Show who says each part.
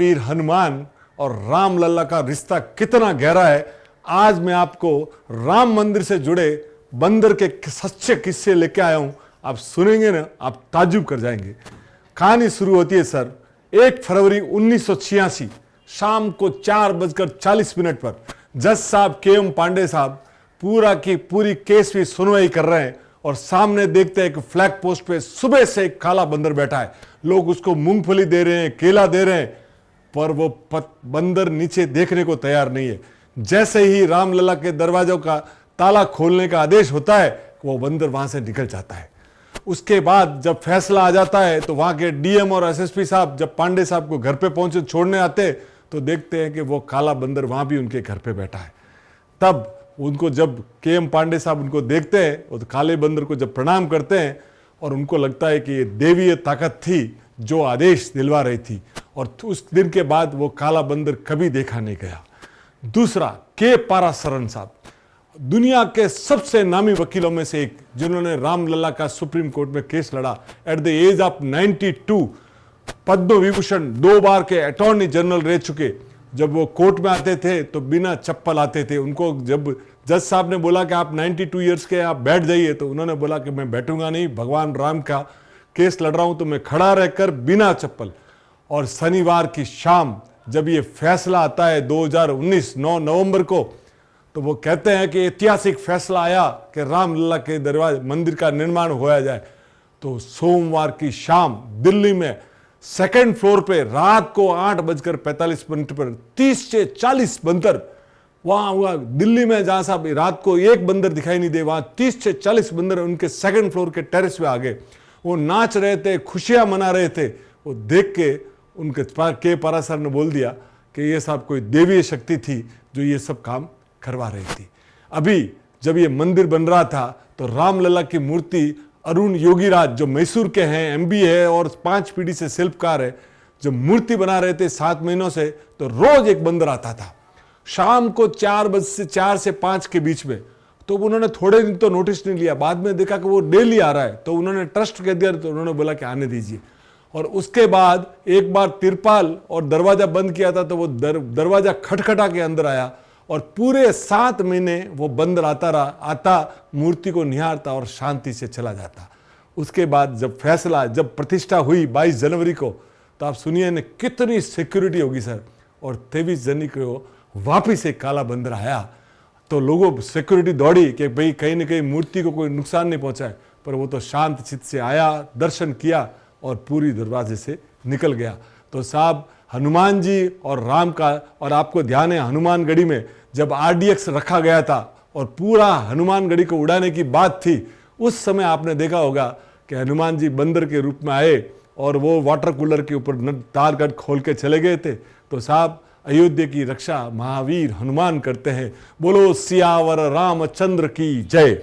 Speaker 1: महावीर हनुमान और राम लल्ला का रिश्ता कितना गहरा है, आज मैं आपको राम मंदिर से जुड़े बंदर के सच्चे किस्से लेके आया हूं। आप सुनेंगे ना, आप ताज्जुब कर जाएंगे। कहानी शुरू होती है सर 1 फरवरी 1986 शाम को 4:40 पर जज साहब KM पांडे साहब पूरा की पूरी केस की सुनवाई कर रहे हैं और सामने देखते हैं कि फ्लैग पोस्ट पे सुबह से एक काला बंदर बैठा है। लोग उसको मूंगफली दे रहे हैं, केला दे रहे हैं, पर वो बंदर नीचे देखने को तैयार नहीं है। जैसे ही रामलला के दरवाजों का ताला खोलने का आदेश होता है, वो बंदर वहां से निकल जाता है। उसके बाद जब फैसला आ जाता है तो वहां के DM और SSP साहब जब पांडे साहब को घर पे पहुंचे छोड़ने आते तो देखते हैं कि वो काला बंदर वहां भी उनके घर पे बैठा है। तब उनको जब KM पांडे साहब उनको देखते हैं और काले बंदर को जब प्रणाम करते हैं और उनको लगता है कि ये देवीय ताकत थी जो आदेश दिलवा रही थी, और उस दिन के बाद वो काला बंदर कभी देखा नहीं गया। दूसरा K पारासरन साहब, दुनिया के सबसे नामी वकीलों में से एक, जिन्होंने रामलला का सुप्रीम कोर्ट में केस लड़ा at the age of 92, Padma Vibhushan 2 बार के अटॉर्नी जनरल रह चुके। जब वो कोर्ट में आते थे तो बिना चप्पल आते थे। उनको जब जज साहब ने बोला कि आप 92 ईयर्स के आप बैठ जाइए, तो उन्होंने बोला कि मैं बैठूंगा नहीं, भगवान राम का केस लड़ रहा हूं तो मैं खड़ा रहकर बिना चप्पल। और शनिवार की शाम जब ये फैसला आता है 2019 9 नवंबर को, तो वो कहते हैं कि ऐतिहासिक फैसला आया कि रामलला के दरवाजे मंदिर का निर्माण होया जाए। तो सोमवार की शाम दिल्ली में 2nd फ्लोर पे रात को 8:45 पर 30 से 40 बंदर वहां हुआ। दिल्ली में जहां साहब रात को एक बंदर दिखाई नहीं दे, वहां 30 से 40 बंदर उनके 2nd फ्लोर के टेरेस पे आ गए। वो नाच रहे थे, खुशियां मना रहे थे। वो देख के उनके K पारासर ने बोल दिया कि ये साहब कोई देवीय शक्ति थी जो ये सब काम करवा रही थी। अभी जब ये मंदिर बन रहा था तो रामलला की मूर्ति अरुण योगीराज जो मैसूर के हैं, MBA है और 5 पीढ़ी से शिल्पकार है, जब मूर्ति बना रहे थे 7 महीनों से, तो रोज एक बंदर आता था शाम को 4 से 5 के बीच में। तो उन्होंने थोड़े दिन तो नोटिस नहीं लिया, बाद में देखा कि वो डेली आ रहा है, तो उन्होंने ट्रस्ट कह दिया, तो उन्होंने बोला कि आने दीजिए। और उसके बाद एक बार तिरपाल और दरवाजा बंद किया था, तो वो दरवाजा खटखटा के अंदर आया और पूरे 7 महीने वो बंदर आता रहा, आता मूर्ति को निहारता और शांति से चला जाता। उसके बाद जब फैसला, जब प्रतिष्ठा हुई 22 जनवरी को, तो आप सुनिए न कितनी सिक्योरिटी होगी सर। और 23 जनवरी को वापिस एक काला बंदर आया, तो लोगों सिक्योरिटी दौड़ी कि भाई कहीं ना कहीं मूर्ति को कोई नुकसान नहीं पहुंचाए, पर वो तो शांत चित्त से आया, दर्शन किया और पूरी दरवाजे से निकल गया। तो साहब हनुमान जी और राम का, और आपको ध्यान है हनुमानगढ़ी में जब RDX रखा गया था और पूरा हनुमानगढ़ी को उड़ाने की बात थी, उस समय आपने देखा होगा कि हनुमान जी बंदर के रूप में आए और वो वाटर कूलर के ऊपर तार कट खोल के चले गए थे। तो साहब अयोध्या की रक्षा महावीर हनुमान करते हैं। बोलो सियावर रामचंद्र की जय।